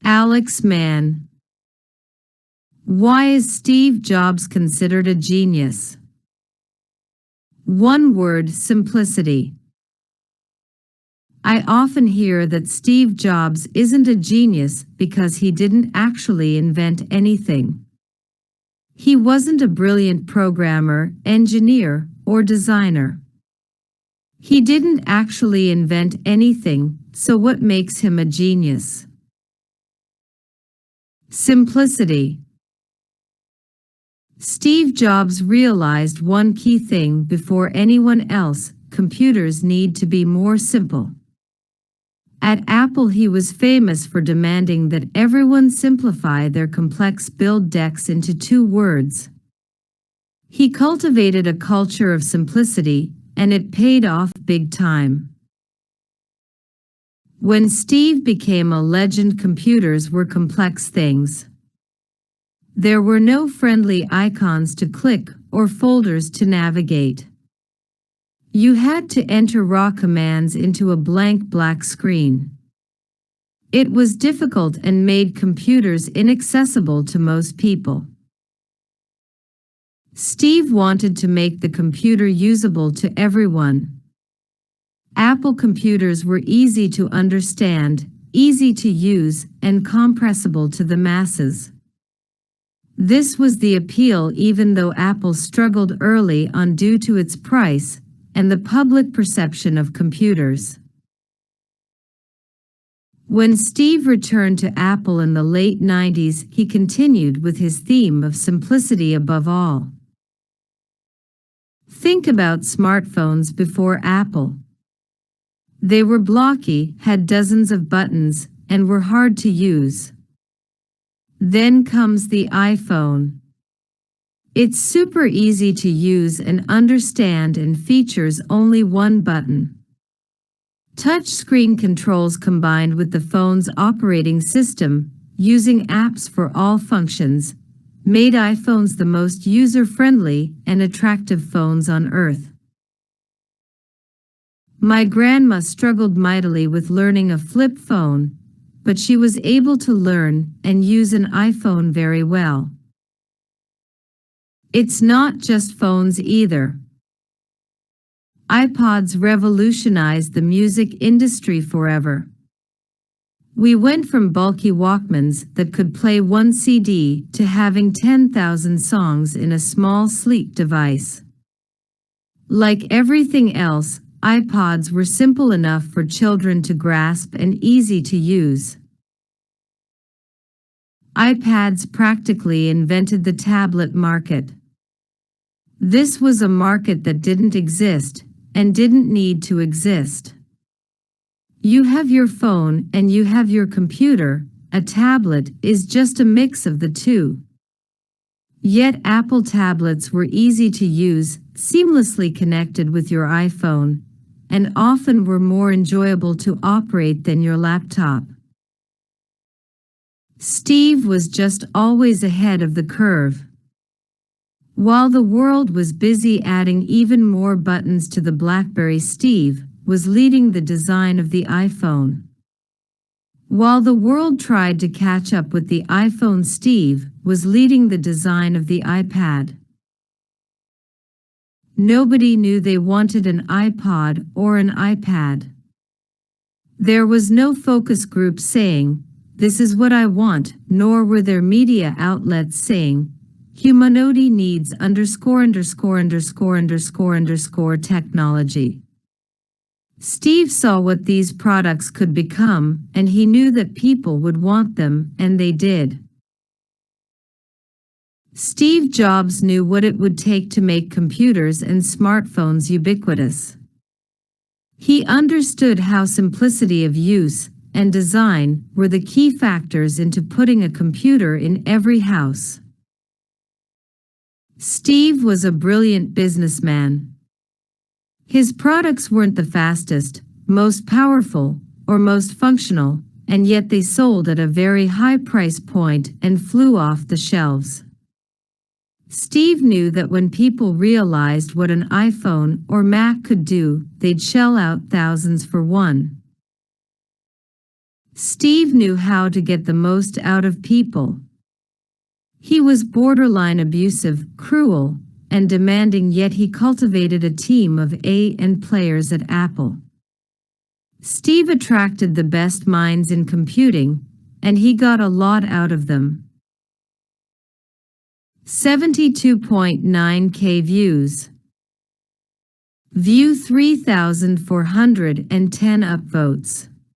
Alex Mann. Why is Steve Jobs considered a genius? One word: simplicity. I often hear that Steve Jobs isn't a genius because he didn't actually invent anything. He wasn't a brilliant programmer, engineer, or designer. He didn't actually invent anything, so what makes him a genius? Simplicity. Steve Jobs realized one key thing before anyone else: computers need to be more simple. At Apple, he was famous for demanding that everyone simplify their complex build decks into 2 words. He cultivated a culture of simplicity, and it paid off big time. When Steve became a legend, computers were complex things. There were no friendly icons to click or folders to navigate. You had to enter raw commands into a blank black screen. It was difficult and made computers inaccessible to most people. Steve wanted to make the computer usable to everyone. Apple computers were easy to understand, easy to use, and compressible to the masses. This was the appeal, even though Apple struggled early on due to its price and the public perception of computers. When Steve returned to Apple in the late 90s, he continued with his theme of simplicity above all. Think about smartphones before Apple. They were blocky, had dozens of buttons, and were hard to use. Then comes the iPhone. It's super easy to use and understand and features only one button. Touch screen controls combined with the phone's operating system, using apps for all functions, made iPhones the most user-friendly and attractive phones on Earth. My grandma struggled mightily with learning a flip phone, but she was able to learn and use an iPhone very well. It's not just phones either. iPods revolutionized the music industry forever. We went from bulky Walkmans that could play 1 CD to having 10,000 songs in a small, sleek device. Like everything else, iPods were simple enough for children to grasp and easy to use. iPads practically invented the tablet market. This was a market that didn't exist and didn't need to exist. You have your phone and you have your computer. A tablet is just a mix of the two. Yet Apple tablets were easy to use, seamlessly connected with your iPhone, and often were more enjoyable to operate than your laptop. Steve was just always ahead of the curve. While the world was busy adding even more buttons to the BlackBerry, Steve was leading the design of the iPhone. While the world tried to catch up with the iPhone, Steve was leading the design of the iPad. Nobody knew they wanted an iPod or an iPad. There was no focus group saying, "This is what I want," nor were there media outlets saying, "Humanity needs _______ technology." Steve saw what these products could become, and he knew that people would want them, and they did. Steve Jobs knew what it would take to make computers and smartphones ubiquitous. He understood how simplicity of use and design were the key factors into putting a computer in every house. Steve was a brilliant businessman. His products weren't the fastest, most powerful, or most functional, and yet they sold at a very high price point and flew off the shelves. Steve knew that when people realized what an iPhone or Mac could do, they'd shell out thousands for one. Steve knew how to get the most out of people. He was borderline abusive, cruel, and demanding, yet he cultivated a team of A&N players at Apple. Steve attracted the best minds in computing, and he got a lot out of them. 72.9K views. View 3,410 upvotes.